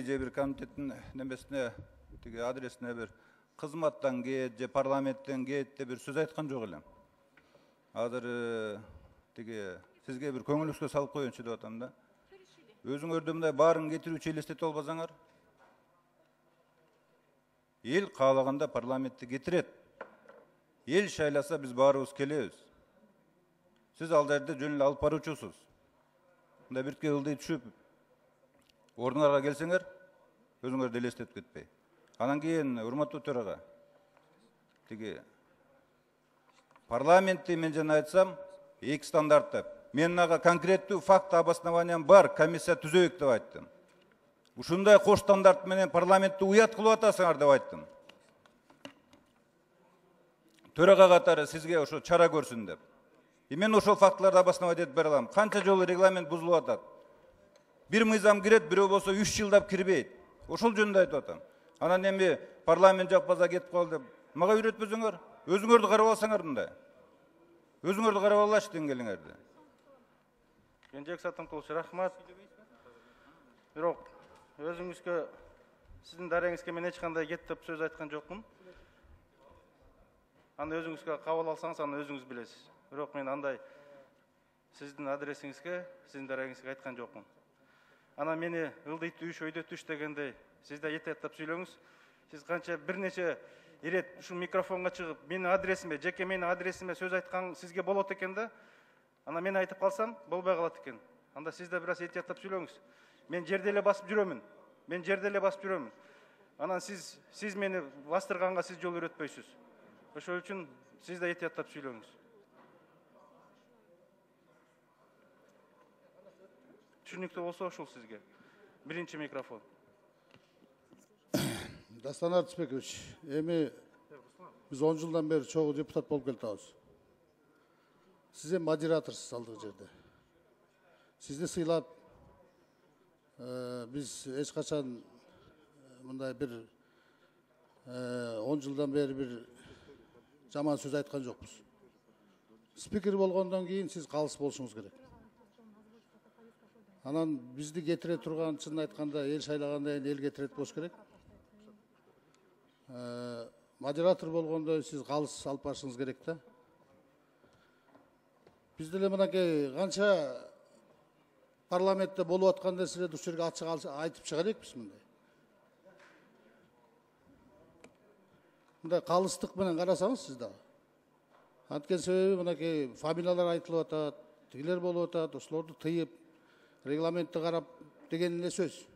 же bir komitetin nemesine, adresine bir kızmattan geet, je parlamentten geet de bir söz aytkan jok elem. Hazır sizge bir köngülüskө salıp koyunçu dep atam da. Özüңөрдө мындай баарын кетирүүчү элестетип албасаңар, эл каалаганда парламентти кетирет. Эл шайласа биз баарыбыз келебиз. Сиз ал жерде жөн эле алып баруучусуз. Мындай биртке ылдый түшүп, ордуңарга келсеңер, өзүңөрдү элестетип кетпей. Анан кийин урматтуу төрага, парламентти мен жана айтсам, эки стандарт деп. Мен ага конкреттүү факт обоснованиям бар, комиссия түзөйүк деп айттым. Ушундай кош стандарт менен парламентти уят кылып атасыңар деп айттым. Төрага катары сизге ошо чара көрсүн деп. Мен ошол фактыларды обосновать этип бере алам. Канча жолу регламент бузулуп атат. Бир мыйзам кирет, бирөө болсо 3 жылдап кирбейт. Ошол жөнүндө айтып атам. Анан эми парламент жакпаса кетип калды деп мага үйрөтпөзүңөр. Өзүңөрдү карап алсаңар мындай. Өзүңөрдү карап алачы деңгээлиңерди. Кенжек Сатымкулович, рахмат. Бирок өзүңүзгө, сиздин дарегиңизге мен эч кандай кет деп сөз айткан жокмун. Аны өзүңүзгө кабыл алсаңыз, аны өзүңүз билесиз. Бирок мен андай сиздин адресиңизге, сиздин дарегиңизге айткан жокмун. Ана мени ылдый түш, өйдө түш дегендей, сиз да этеттеп сүйлөңүз. Сиз канча бир нече ирет ушу микрофонго чыгып, менин адресиме, жеке менин адресиме сөз айткан сизге болот экен да. Ана мен айтып калсам, болбой калат экен. Анда сиз да бир аз этеттеп сүйлөңүз. Мен жерде эле басып жүрөмүн. Анан сиз мени бастырганга сиз жол үйрөтпөйсүз. Ошол үчүн сиз да этеттеп сүйлөңүз. Түшүнүктүү болсо ошол сизге. Биринчи микрофон. Дастан Артысбекович, эми биз 10 жылдан бери чогуу депутат болуп келатабыз. Сиз эми модераторсуз алдыгы жерде. Сизди сыйлап, биз эч качан мындай бир 10 жылдан бери бир жаман сөз айткан жокпуз. Спикер болгондон кийин сиз калыс болушуңуз керек. Анан бизди кетире турган, чын айтканда, эл шайлаганда эл кетирет болуш керек. Модератор болгондо сиз калыс алып барышыңыз керек да. Биз деле мынакей канча парламентте болуп аткан нерселерди ушул жерге ачык айтып чыга элекпиз мындай. Мындай калыстык менен карасаңыз сиз да. Анткени себеби мынакей фамилиялар айтылып атат, тигилер болуп атат, ошолорду тыйып, регламентти карап деген эле сөз.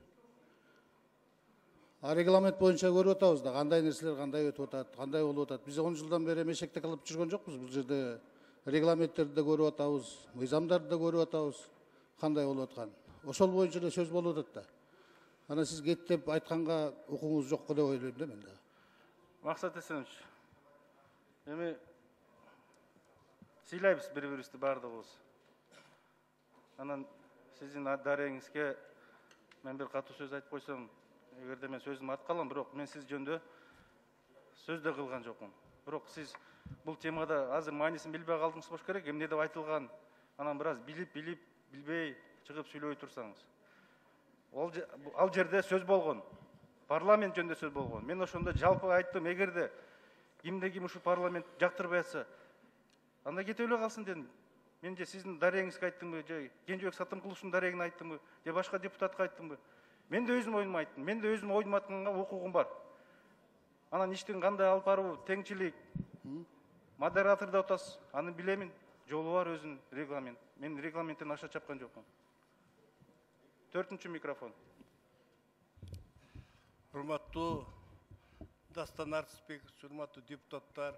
Регламент боюнча көрүп атабыз да, кандай нерселер кандай өтүп атат, кандай болуп атат. Биз 10 жылдан бери мешекте кылып жүргөн жокпуз. Бул жерде регламенттерди да көрүп атабыз, мыйзамдарды да көрүп атабыз, кандай болуп аткан. Ошол боюнча эле сөз болуп атат да. Ана сиз кет деп айтканга укуңуз жок деп ойлойм да мен да. Максат Эсенович, эми сыйлайбыз бири-бирибизди баардыгыбыз. Анан сиздин дарегиңизге мен бир катуу сөз айтып койсом, эгерде мен сөзүмдү артып калам, бирок мен сиз жөнүндө сөз да кылган жокмун. Бирок сиз бул темада азыр маанисин билбей калдыңыз болуш керек. Эмне деп айтылган, анан бир аз билбей чыгып сүйлөбөй турсаңыз. Ал жерде сөз болгон. Парламент жөнүндө сөз болгон. Мен ошондо жалпы айттым, эгерде кимде-ким ушул парламент жактырбай атса, анда кете эле калсын дедим. Мен же сиздин дарегиңизге айттымбы, же Кенжебек Сатымкуловдун дарегине айттымбы, же башка депутатка айттымбы? Мен да өзүм оюмду айттым. Мен да өзүм оюмду айтканга укугум бар. Анан иштин кандай алып баруу, теңчилик, модератордо отасыз, аны билемин. Жолу бар өзүнүн регламент. Мен регламенттен аша чапкан жокмун. 4-чү микрофон. Урматтуу Дастан Артысбекович, урматтуу депутаттар.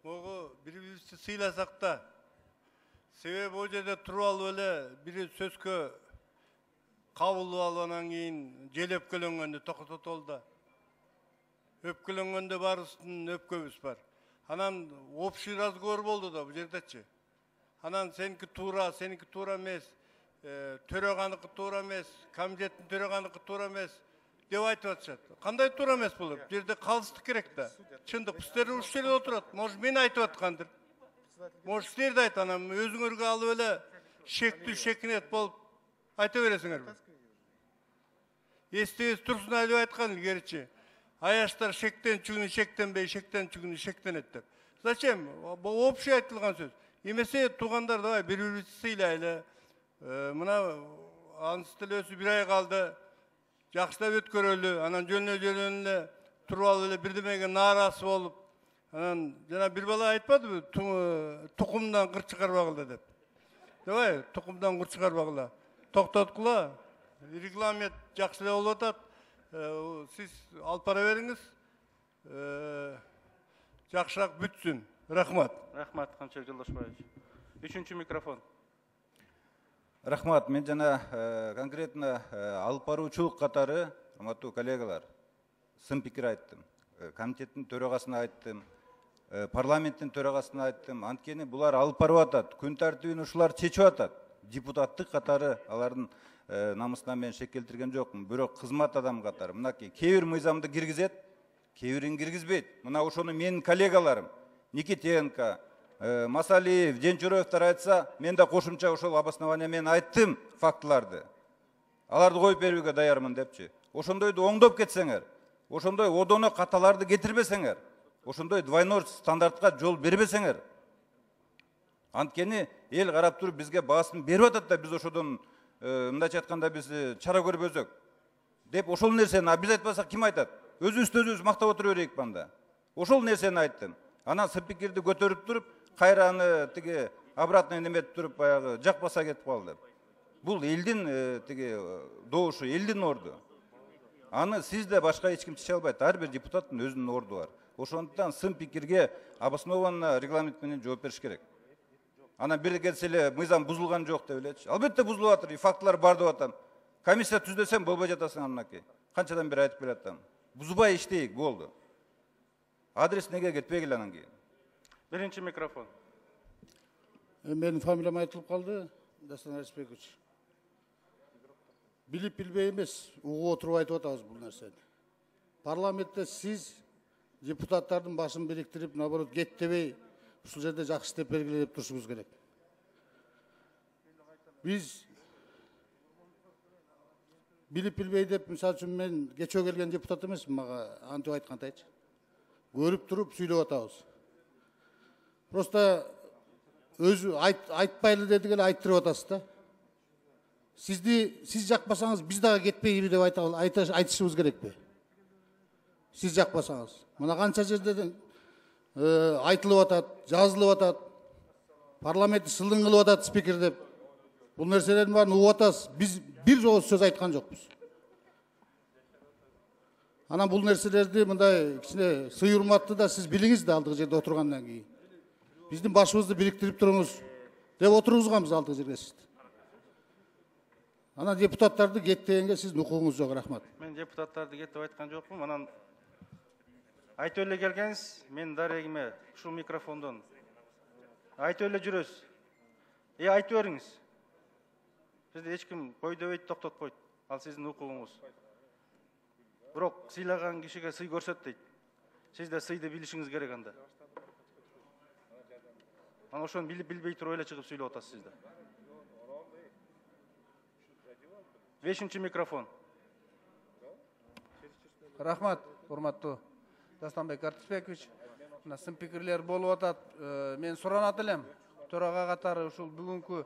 Могу бири-бирибизди сыйласак да, себеби ол жерде туруп алып эле бири сөзгө кабыл алып анан кийин жел өпкөлөнгөндү токотот ол да. Өпкөлөнгөндө баарыбыздын өпкөбүз бар. Анан общий разговор болду да бул жердечи. Анан сеники туура эмес, төраганыкы туура эмес, комитеттин төраганыкы туура эмес деп айтып атышат. Кандай туура эмес болот? Бул жерде калыстык керек да. Чындык сиздер ушул жерде отурат. Может мен айтып аткандыр. Может силер да айт, анан өзүңөргө алып эле шектүү шекинет болуп айта бересиңерби? Естеңиз турсун айтып айткан илгеричи. Аяштар шектен чүгүнү шектенбей, шектен чүгүнү шектенет деп. Зачем? Бул общий айтылган сөз. Эмесе туугандар давай бири-бирибизди сыйлайлы. Мына анысы тилөөсү бир ай калды. Жакшылап өткөрөлү, анан жөнүнө эле туруп алып эле бирдемеге нааразы болуп, анан жана бир бала айтпадыбы, тукумдан кыр чыгарбагыла деп. Давай, тукумдан кыр чыгарбагыла. Токтоткула. Регламент жакшылап болуп атат. Сиз алып бара бериңиз. Жакшыраак бүтсүн. Рахмат. Рахмат, Камчыбек Жолдошбаевич. Үчүнчү микрофон. Рахмат, мен жана конкретно алып баруучулук катары, урматтуу коллегалар, сын пикир айттым. Комитеттин төрагасына айттым, парламенттин төрагасына айттым. Анткени булар алып барып атат, күн тартибин ушулар чечип атат. Депутаттык катары алардын намысына мен шек келтирген жокмун. Бирок кызмат адам катары мынакей кээ бир мыйзамды киргизет, кээ бирин киргизбейт. Мына ошону менин коллегаларым Никитенко, Масалиев, Женчуровтар айтса, мен да кошумча ошол обоснование мен айттым фактыларды. Аларды коюп берүүгө даярмын депчи. Ошондойду оңдоп кетсеңер, ошондой одоно каталарды кетирбесеңер, ошондой двойной стандартка жол бербесеңер. Анткени эл карап туруп бизге баасын берип атат да, биз ошодон мындайча айтканда биз чара көрбөзөк деп ошол нерсени биз айтпасак ким айтат? Өзүбүздү өзүбүз мактап отура берейик банда. Ошол нерсени айттым. Анан сын пикирди көтөрүп туруп, кайра аны тиги обратно неметип туруп, баягы жакпаса кетип калды. Бул элдин тиги добушу, элдин орду. Аны сиз да башка эч ким чече албайт. Ар бир депутаттын өзүнүн орду бар. Ошондуктан сын пикирге обоснованно регламент менен жооп бериш керек. Анан бир келсе эле мыйзам бузулган жок деп элечи. Албетте бузулуп атыр, фактылар бар деп атам. Комиссия түз десем болбой жатасың анакей. Канчадан бери айтып келатам. Бузбай иштейик, болду. Адрес неге кетпегиле анан кийин. Биринчи микрофон. Менин фамилиям айтылып калды, Дастан Арыспекович. Билип билбей эмес, угуп отуруп айтып атабыз бул нерсени. Парламентте сиз депутаттардын башын бириктирип, наоборот кеттебей, ушул жерде жакшы иштеп бергиле деп турушубуз керек. Биз билип билбей деп, мисалы үчүн мен кечөө келген депутат эмесмин, мага антип айткандайчы. Көрүп туруп сүйлөп атабыз. Просто өзү айтпайлы дедик эле айттырып атасыз да. Сиз жакпасаңыз биз дагы кетпейби деп айтышыбыз керекпи? Сиз жакпасаңыз. Мына канча жерден айтылып атат, жазылып атат. Парламентти сылдың кылып атат спикер деп. Бул нерселердин баарын угуп атасыз. Биз бир жолу сөз айткан жокпуз. Анан бул нерселерди мындай кичине сый урматты да сиз билиңиз да алдыгы жерде отургандан кийин. Биздин башыбызды бириктирип туруңуз деп отургузганбыз алдыгы жерге сизди. Анан депутаттарды кет дегенге сиздин укугуңуз жок, рахмат. Мен депутаттарды кет деп айткан жокмун. Анан айтып эле келгенсиз, мен дарегиме ушул микрофондон айтып эле жүрөсүз. Айтып бериңиз. Бизди эч ким кой дебейт, токтотпойт. Ал сиздин укугуңуз. Бирок сыйлаган кишиге сый көрсөт дейт. Сиз да сыйды билишиңиз керек анда. Анан ошону билип билбей туруп эле чыгып сүйлөп атасыз сиз да. Бешинчи микрофон. Рахмат, урматтуу Дастанбек Артысбекович. Мына сын пикирлер болуп атат. Мен суранат элем. Төрага катары ушул бүгүнкү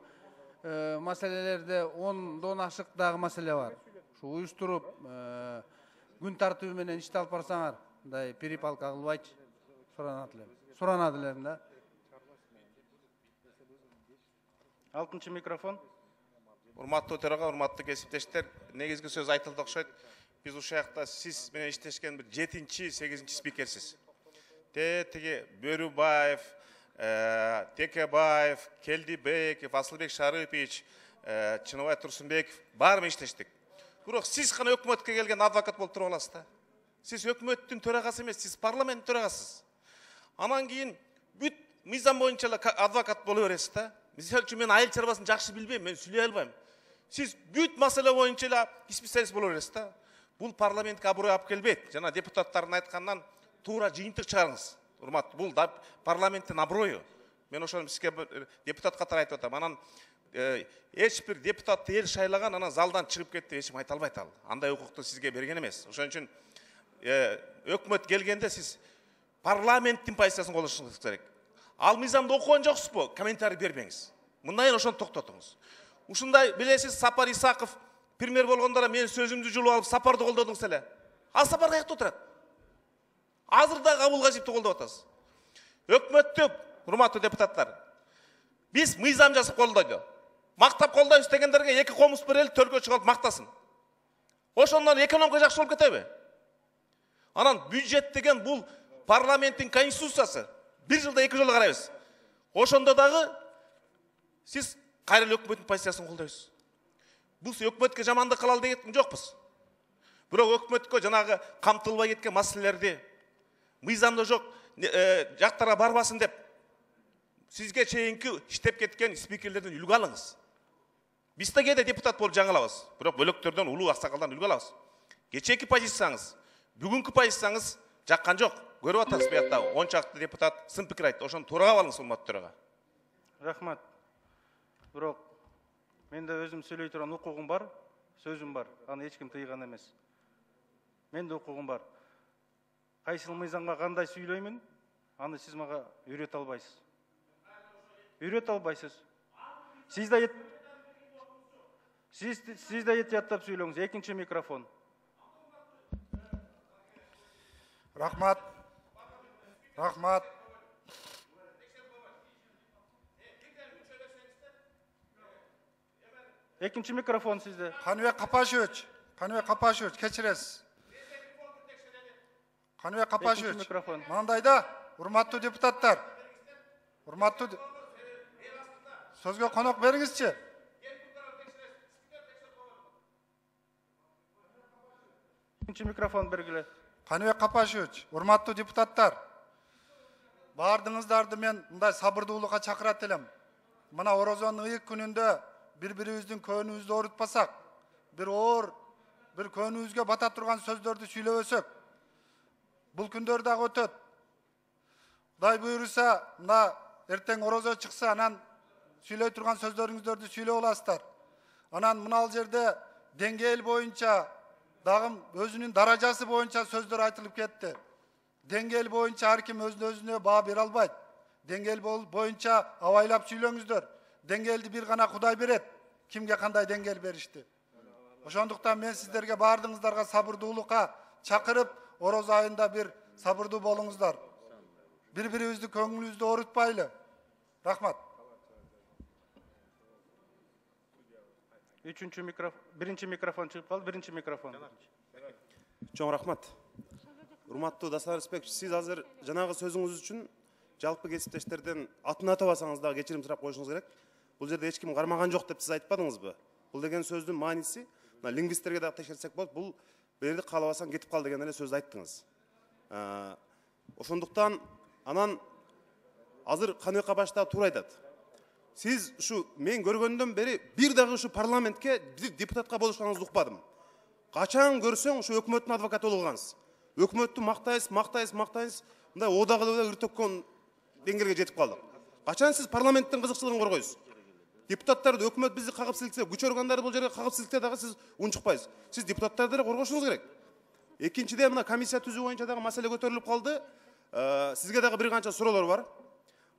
маселелерде 10дон ашык дагы маселе бар. Ушу уюштуруп, күн тартиби менен ишти алып барсаңар, мындай перепалка кылбайчы. Суранат элем да. 6-нчы микрофон. Урматтуу төрага, урматтуу кесиптештер, негизги сөз айтылды окшойт. Биз ушул жакта сиз менен иштешкен бир 7-8 спикерсиз. Тиги Бөрүбаев, Текебаев, Келдибеков, Асылбек Шарыпович, Чыныбай Турсунбеков баары менен иштештик. Бирок сиз гана өкмөткө келген адвокат болуп туруп аласыз да. Сиз өкмөттүн төрагасы эмес, сиз парламенттин төрагасысыз. Анан кийин бүт мыйзам боюнча эле адвокат боло бересиз да. Мисалы үчүн мен айыл чарбасын жакшы билбейм, мен сүйлөй албайм. Сиз бүт маселе боюнча эле специалист боло бересиз да. Бул парламентке аброй алып келбейт. Жана депутаттардын айткандан туура жыйынтык чыгарыңыз. Урмат, бул да парламенттин аброю. Мен ошону сизге депутат катары айтып атам. Анан эч бир депутат эл шайлаган анан залдан чыгып кетти эч ким айта албайт ал. Андай укукту сизге берген эмес. Ошон үчүн өкмөт келгенде сиз парламенттин позициясын колдошуңуз керек. Ал мыйзамды окуган жоксузбу? Комментарий бербеңиз. Мындайын ошону токтотуңуз. Ушундай билесиз, Сапар Исаков премьер болгондо мен сөзүмдү жулуп алып Сапарды колдодуңуз эле. Ал Сапар каякта отурат? Азыр да Абыл Гажипти колдоп атасыз. Өкмөттү, урматтуу депутаттар, биз мыйзам жасап колдойду. Мактап колдойбуз дегендерге эки комуз берели, төргө чыгып мактасын. Ошондон экономика жакшы болуп кетеби? Анан бюджет деген бул парламенттин конституциясы. Бир жылда эки жолу карайбыз. Ошондо дагы сиз кайра өкмөттүн позициясын колдойсуз. Бул өкмөткө жамандык кылалы деген жокпуз. Бирок өкмөткө жанагы камтылбай кеткен маселелерди мыйзамда жок жактарга барбасын деп сизге чейинки иштеп кеткен спикерлерден үлгү алыңыз. Биз да кээде депутат болуп жаңылабыз, бирок бөлөктөрдөн улуу аксакалдан үлгү алабыз. Кечээки позицияңыз, бүгүнкү позицияңыз жаккан жок. Көрүп атасыз буякта 10 чакты депутат сын пикир айтты. Ошону туурага алыңыз, урматтуу төрага. Рахмат. Бирок менде өзүм сүйлөй турган укугум бар, сөзүм бар. Аны эч ким тыйган эмес. Менде укугум бар. Кайсыл мыйзамга кандай сүйлөймүн, аны сиз мага үйрөтө албайсыз. Үйрөтө албайсыз. Сиз да жаттап сүйлөңүз. Экинчи микрофон. Рахмат. Рахмат. Экинчи микрофон сизде. Каныбек Капашевич, кечиресиз. Каныбек Капашевич. Микрофон. Мындайда, урматтуу депутаттар. Сөзгө конок бериңизчи. Экинчи микрофон бергиле. Каныбек Капашевич, урматтуу депутаттар. Бардыңыздарды мен мындай сабырдуулукка чакырат элем. Мына Орозонун ыйык күнүндө бири-бирибиздин көөнүбүздү оорутпасак, бир көөнүбүзгө бата турган сөздөрдү сүйлөбөсөк, бул күндөр дагы өтөт. Кудай буйруса, мына эртең орозо чыкса, анан сүйлөй турган сөздөрүңүздөрдү сүйлөп аласыздар. Анан мына жерде деңгээл боюнча, дагы өзүнүн даражасы боюнча сөздөр айтылып кетти. Деңгээл боюнча ар ким өзүнө баа бере албайт. Деңгээл боюнча абайлап сүйлөңүздөр. Деңгээлди бир гана Кудай берет. Кимге кандай деңгээл беришти? Ошондуктан мен сиздерге бардыңыздарга сабырдуулукка чакырып, ороз айында бир сабырдуу болуңуздар. Бири-бирибизди көңүлүбүздү оорутпайлы. Рахмат. Биринчи микрофон чыгып калды, биринчи микрофон. Чоң рахмат. Урматтуу Даслан Рыспекович, сиз азыр жанагы сөзүңүз үчүн жалпы кесиптештерден атын атабасаңыз дагы кечирим сурап коюшуңуз керек. Бул жерде эч ким кармаган жок деп сиз айтпадыңызбы? Бул деген сөздүн мааниси, лингвисттерге дагы текшерсек болот, бул жерде каалабасаң кетип кал деген эле сөздү айттыңыз. Ошондуктан анан азыр Каныбек Капашев туура айтат. Сиз ушу мен көргөндөн бери бир дагы ушу парламентке депутатка болушканыңызды укпадым. Качан көрсөң ушу өкмөттүн адвокаты болгонсуз. Өкмөттү мактайсыз, мындай одагы үртөккөн деңгээлге жетип калдык. Качан сиз парламенттин кызыкчылыгын коргойсуз? Депутаттарды өкмөт бизди кагып силксе, күч органдары бул жерге кагып силксе дагы сиз унчукпайсыз. Сиз депутаттарды деле коргошуңуз керек. Экинчиден мына комиссия түзүү боюнча дагы маселе көтөрүлүп калды. Сизге дагы бир канча суроолор бар.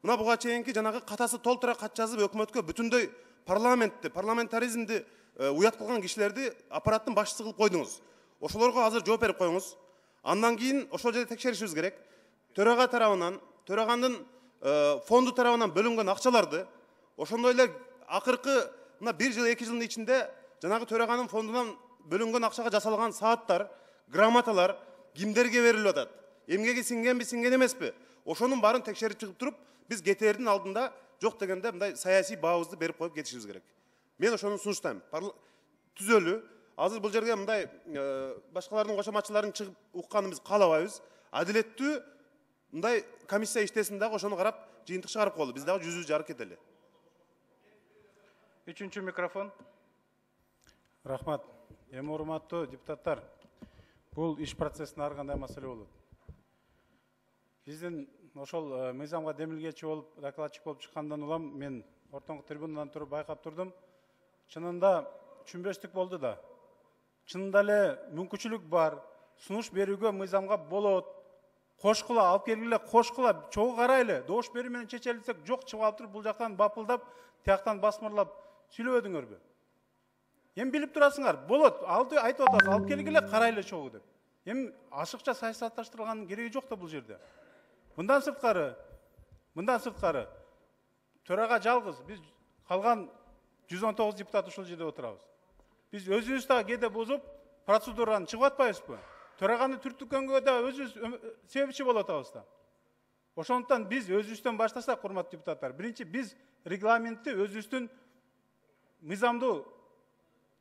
Мына буга чейинки жанагы катасы толтура кат жазып өкмөткө бүтүндөй парламентаризмди уят кылган кишилерди аппараттын башчысы кылып койдуңуз. Ошолорго азыр жооп берип коюңуз. Андан кийин ошол жерде текшеришибиз керек. Төрага тарабынан, төрагандын фонду тарабынан бөлүнгөн акчаларды, ошондой эле акыркы мына 1 жыл 2 жылдын ичинде жанагы төраганын фондунан бөлүнгөн акчага жасалган сааттар, грамоталар кимдерге берилип атат? Эмгеге сиңгенби, сиңген эмеспи? Ошонун баарын текшерип чыгып туруп, биз ГТРдин алдында жок дегенде мындай саясий баабызды берип коюп кетишибиз керек. Мен ошону сунуштайм. Түзөлүү. Азыр бул жерге мындай башкалардын кошоматчыларын чыгып укканын биз каалабайбыз. Адилеттүү мындай комиссия иштесин дагы ошону карап, жыйынтык чыгарып коелу. Биз дагы жүзү жарык кетели. Үчүнчү микрофон. Рахмат. Эми урматтуу депутаттар, бул иш процессине ар кандай маселе болот. Биздин ошол мыйзамга демилгечи болуп, докладчик болуп чыккандан улам мен ортоңку трибунадан туруп байкап турдум. Чынында түшүнбөчтүк болду да. Чынында эле мүмкүнчүлүк бар. Сунуш берүүгө мыйзамга болот. Кошкула алып келгиле, кошкула чогуу карайлы. Добуш берүү менен чечелсек, жок чыгып алып туруп бул жактан бапылдап, тияктан басмырлап сүйлөбөдүңөрбү? Эми билип турасыңар, болот, айтып атасыз, алып келгиле, карайлы чогуу деп. Эми ашыкча саясатташтырылганын кереги жок да бул жерде. Мындан сырткары төрага жалгыз, биз калган 119 депутат ушул жерде отурабыз. Биз өзүбүз да кээде бузуп, процедураны чыгып атпайбызбы? Төраганы түртүккөнгө да өзүбүз себепчи болуп атабыз да. Ошондуктан биз өзүбүздөн баштасак, урматтуу депутаттар, биринчи биз регламентти өзүбүздүн мыйзамдуу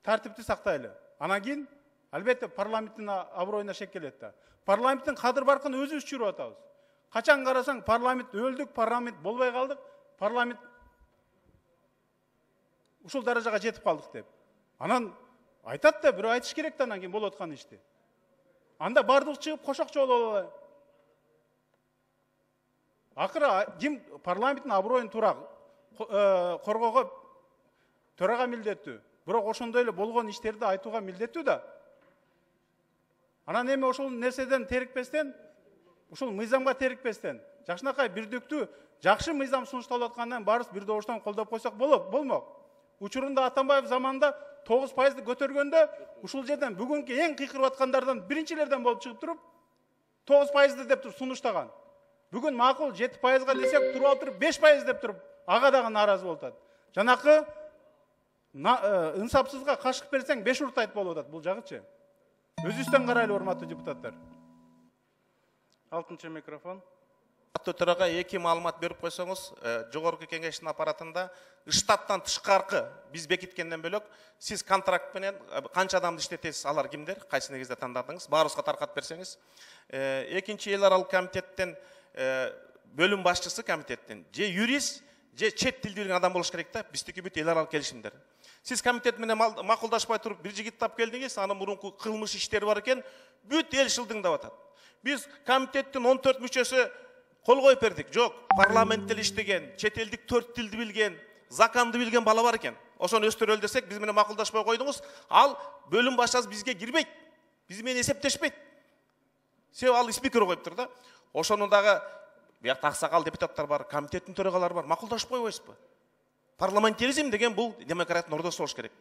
тартипти сактайлы. Анан кийин албетте парламенттин аброюна шек келет да. Парламенттин кадыр баркын өзүбүз чүрүп атабыз. Качан карасаң парламент өлдүк, парламент болбой калдык, парламент ушул даражага жетип калдык деп. Анан айтат да, бирөө айтыш керек да анан кийин болуп аткан ишти. Анда бардык чыгып кошокчу бололу. Акыры ким парламенттин аброюн тура коргоого төрага милдеттүү. Бирок ошондой эле болгон иштерди айтууга милдеттүү да. Анан эми ошол нерседен терикпестен, ушул мыйзамга терикпестен, жакшынакай бирдиктүү жакшы мыйзам сунушталып аткандан барыбыз бир добуштан колдоп койсок болмок. Учурунда Атамбаев заманында 9%ды көтөргөндө ушул жерден бүгүнкү эң кыйкырып аткандардан биринчилерден болуп чыгып туруп 9%ды деп туруп сунуштаган. Бүгүн макул 7%га десек, туруп алып туруп 5% деп туруп ага дагы нааразы болуп атат. Жанакы ынсапсызга кашык берсең 5 уртайт болуп атат бул жагычы. Өзүбүздөн карайлы, урматтуу депутаттар. 6-чы микрофон. Төрага эки маалымат берип койсоңуз, жогорку кеңештин аппаратында штаттан тышкаркы биз бекиткенден бөлөк, сиз контракт менен канча адамды иштетесиз, алар кимдер, кайсы негизде тандадыңыз, баарыбызга таркатып берсеңиз. Экинчи эл аралык комитеттен бөлүм башчысы комитеттин же юрист, же чет тилди билген адам болуш керек да, биздики бүт эл аралык келишимдер. Сиз комитет менен макулдашпай туруп бир жигит тап келдиңиз, анын мурунку кылмыш иштери бар экен, бүт эл шылдыңдап атат. Биз комитеттин 14 мүчөсү кол коюп бердик. Жок, парламентте иштеген, чет элдик 4 тилди билген, законду билген бала бар экен. Ошону өстөрөлү десек, биз менен макулдашпай койдуңуз. Ал бөлүм башчысы бизге кирбейт. Биз менен эсептешпейт. Себеби ал спикер коюптур да. Ошону дагы биякта аксакал депутаттар бар, комитеттин төрагалары бар. Макулдашпай койсузбу? Парламентаризм деген бул демократиянын ордосу болуш керек.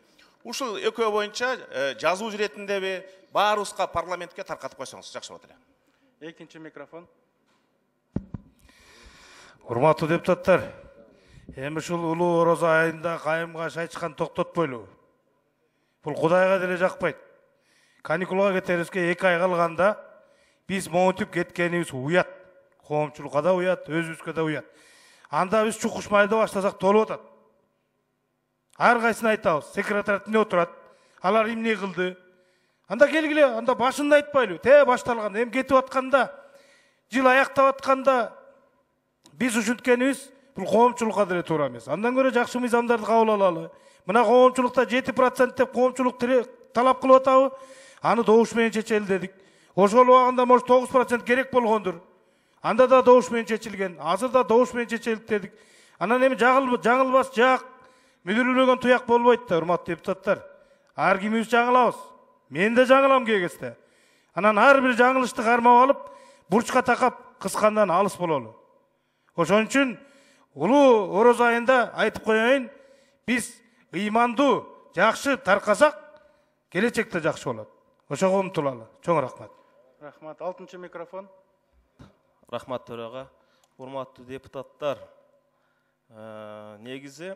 Ушул экөө боюнча жазуу иретиндеби баарыбызга парламентке таркатып койсоңуз жакшы болот эле. 2-чи микрофон. Урматтуу депутаттар, эми ушул улуу орозо айында кайымга шайчкан токтотпойлу. Бул Кудайга деле жакпайт. Каникулга кетерибизге 2 ай калганда биз моунтуп кеткенибиз уят. Коомчулукка да уят, өзүбүзгө да уят. Анда биз чукушмайды баштасак толуп атат. Ар кайсын айтабыз, секретариат эмне отурат, алар эмне кылды. Анда келгиле, анда башында айтпайлы, башталган, эми кетип атканда, жыл аяктап атканда биз ушинткенибиз бул коомчулукка деле туура эмес. Андан көрө жакшы мыйзамдарды кабыл алалы. Мына коомчулукта 7% деп коомчулук талап кылып атабы, аны добуш менен чечели дедик. Ошол убагында может 9% керек болгондур. Анда да добуш менен чечилген, азыр да добуш менен чечелик дедик. Анан эми жаңылбас жак, мүдүрүлгөн туяк болбойт да, урматтуу депутаттар. Ар кимибиз жаңылабыз. Мен да жаңылам кээ кезде. Анан ар бир жаңылышты кармап алып, бурчка такап, кыскандан алыс бололу. Ошон үчүн улуу орозо айында айтып коеюн, биз ыймандуу, жакшы таркасак, келечекте жакшы болот. Ошого умтулалы. Чоң рахмат. Рахмат. 6-чы микрофон. Рахмат төрага. Урматтуу депутаттар, негизи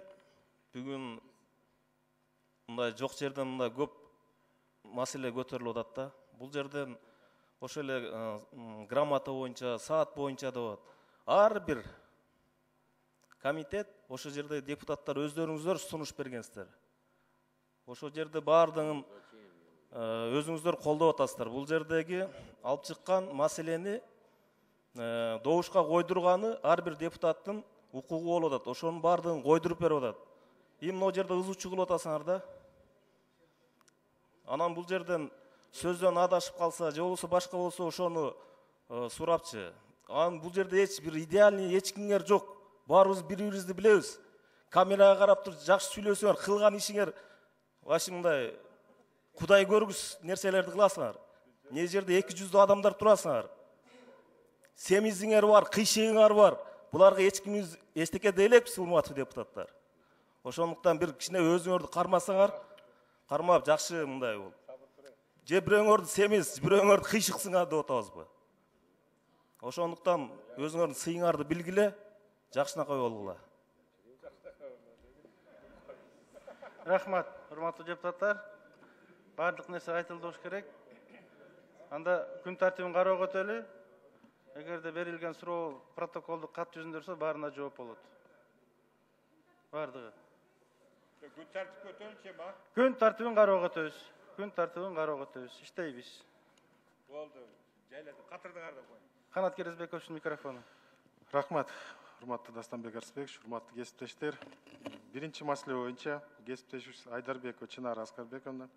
бүгүн мындай жок жерден мындай көп маселе көтөрүлүп атат да. Бул жерден ошо эле грамота боюнча, саат боюнча деп атат. Ар бир комитет, ошо жерде депутаттар өздөрүңүздөр сунуш бергенсиздер. Ошо жерде баардыгын өзүңүздөр колдоп атасыздар. Бул жердеги алып чыккан маселени добушка койдурганы ар бир депутаттын укугу болуп атат. Ошонун баардыгын койдуруп берип атат. Именно жерде ызуучу кылып атасыңар да. Анан бул жерден сөздөн адашып калса, же болбосо башка болсо ошону сурапчы. Анан бул жерде эч бир идеальный эч кимдер жок. Баарыбыз бири-бирибизди билебиз. камерага карап туруп жакшы сүйлөсөңөр, кылган ишиңер вообще мындай кудай көргүс нерселерди кыласыңар. Не жерде 200 адамдар турасыңар. Семизиңер бар, кыйшыгыңар бар. Буларга эчкимиз эчтеке дей элекпиз, урматтуу депутаттар. Ошондуктан бир кичине өзүңөрдү кармасаңар, кармап жакшы мындай болуп. Же бирөөңөрдү семиз, бирөөңөрдү кыйшыксыңар деп атабызбы? Ошондуктан өзүңөрдүн сыйыңарды билгиле, жакшынакай болгула. Рахмат, урматтуу депутаттар. Бардык нерсе айтылды болуш керек. Анда күн тартибин кароого өтөлү. Эгерде берилген суроо протоколдук кат жүзүндө турса, баарына жооп болот. Бардыгы. Күн тартипке өтөлүнчү ма? Күн тартибин кароого өтөбүз. Күн тартибин кароого өтөбүз. Иштейбиз. Болду. Жайлады. Катырдыңар да кой. Канат Керезбековичтин микрофону. Рахмат, урматтуу Дастанбек Арсбекович, урматтуу кесиптештер. Биринчи маселе боюнча кесиптешибиз Айдарбекова Чынар Аскарбековна